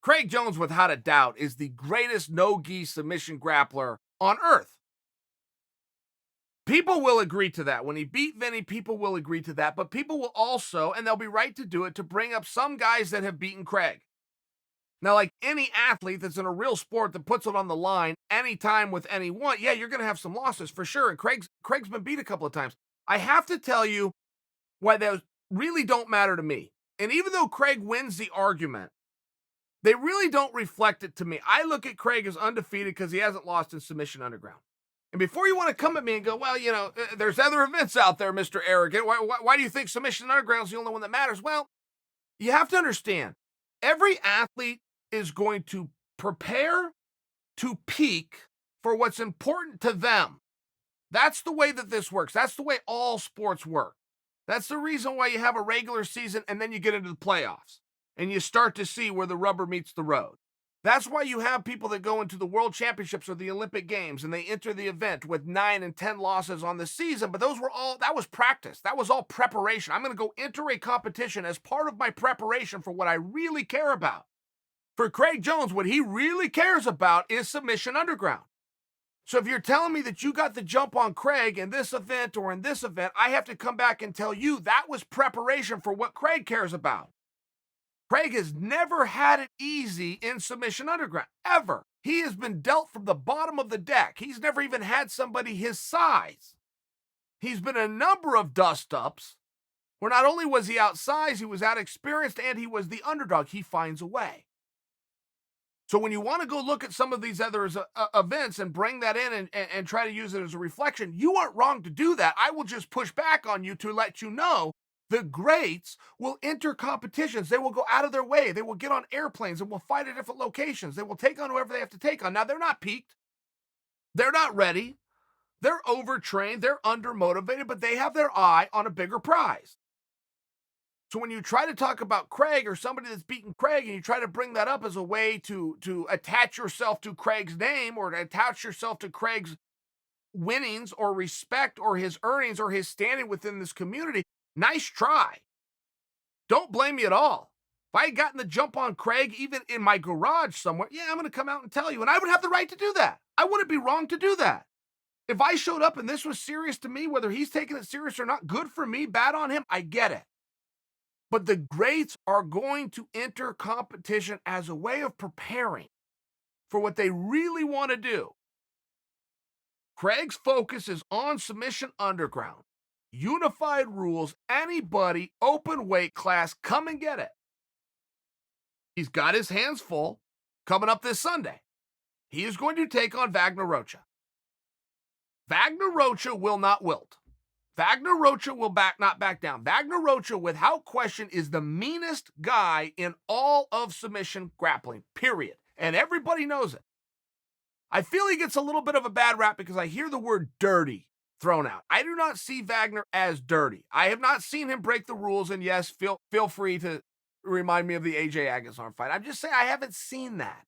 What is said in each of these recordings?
Craig Jones, without a doubt, is the greatest no-gi submission grappler on earth. People will agree to that. When he beat Vinny, people will agree to that. But people will also, and they'll be right to do it, to bring up some guys that have beaten Craig. Now, like any athlete that's in a real sport that puts it on the line anytime with anyone, yeah, you're going to have some losses for sure. And Craig's been beat a couple of times. I have to tell you why those really don't matter to me. And even though Craig wins the argument, they really don't reflect it to me. I look at Craig as undefeated because he hasn't lost in Submission Underground. And before you want to come at me and go, well, there's other events out there, Mr. Arrogant. Why do you think Submission Underground is the only one that matters? Well, you have to understand, every athlete is going to prepare to peak for what's important to them. That's the way that this works. That's the way all sports work. That's the reason why you have a regular season and then you get into the playoffs and you start to see where the rubber meets the road. That's why you have people that go into the World Championships or the Olympic Games and they enter the event with 9 and 10 losses on the season, but that was practice. That was all preparation. I'm going to go enter a competition as part of my preparation for what I really care about. For Craig Jones, what he really cares about is Submission Underground. So if you're telling me that you got the jump on Craig in this event or in this event, I have to come back and tell you that was preparation for what Craig cares about. Craig has never had it easy in Submission Underground, ever. He has been dealt from the bottom of the deck. He's never even had somebody his size. He's been a number of dust-ups where not only was he outsized, he was out-experienced, and he was the underdog. He finds a way. So when you want to go look at some of these other events and bring that in and try to use it as a reflection, you aren't wrong to do that. I will just push back on you to let you know the greats will enter competitions. They will go out of their way. They will get on airplanes and will fight at different locations. They will take on whoever they have to take on. Now, they're not peaked. They're not ready. They're overtrained. They're undermotivated, but they have their eye on a bigger prize. So when you try to talk about Craig or somebody that's beaten Craig and you try to bring that up as a way to attach yourself to Craig's name or to attach yourself to Craig's winnings or respect or his earnings or his standing within this community, nice try. Don't blame me at all. If I had gotten the jump on Craig, even in my garage somewhere, yeah, I'm going to come out and tell you. And I would have the right to do that. I wouldn't be wrong to do that. If I showed up and this was serious to me, whether he's taking it serious or not, good for me, bad on him, I get it. But the greats are going to enter competition as a way of preparing for what they really want to do. Craig's focus is on Submission Underground. Unified rules, anybody, open weight class, come and get it. He's got his hands full coming up this Sunday. He is going to take on Vagner Rocha. Vagner Rocha will not wilt. Vagner Rocha will not back down. Vagner Rocha, without question, is the meanest guy in all of submission grappling, period. And everybody knows it. I feel he gets a little bit of a bad rap because I hear the word dirty thrown out. I do not see Vagner as dirty. I have not seen him break the rules, and yes, feel free to remind me of the AJ Agazarm fight. I'm just saying I haven't seen that.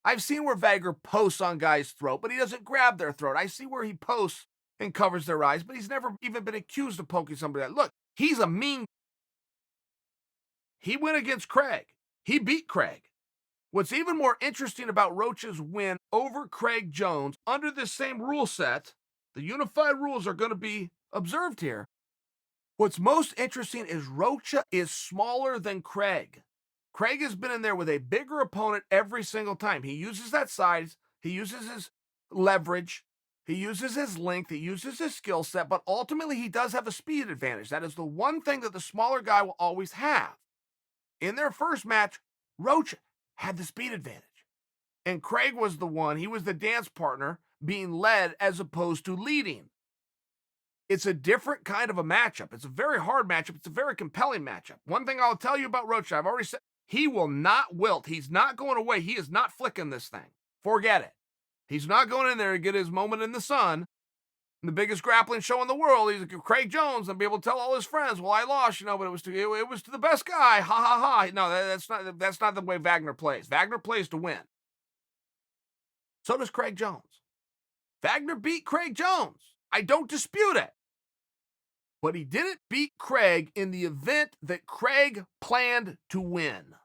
I've seen where Vagner posts on guys' throat, but he doesn't grab their throat. I see where he posts and covers their eyes, but he's never even been accused of poking somebody. Look, he's a mean. He went against Craig. He beat Craig. What's even more interesting about Rocha's win over Craig Jones under this same rule set, the unified rules are going to be observed here. What's most interesting is Rocha is smaller than Craig. Craig has been in there with a bigger opponent every single time. He uses that size. He uses his leverage. He uses his length, he uses his skill set, but ultimately he does have a speed advantage. That is the one thing that the smaller guy will always have. In their first match, Rocha had the speed advantage. And Craig was the one, he was the dance partner being led as opposed to leading. It's a different kind of a matchup. It's a very hard matchup. It's a very compelling matchup. One thing I'll tell you about Rocha, I've already said, he will not wilt. He's not going away. He is not flicking this thing. Forget it. He's not going in there to get his moment in the sun. The biggest grappling show in the world. He's like Craig Jones and be able to tell all his friends, well, I lost, but it was to the best guy. Ha ha ha. No, that's not the way Vagner plays. Vagner plays to win. So does Craig Jones. Vagner beat Craig Jones. I don't dispute it. But he didn't beat Craig in the event that Craig planned to win.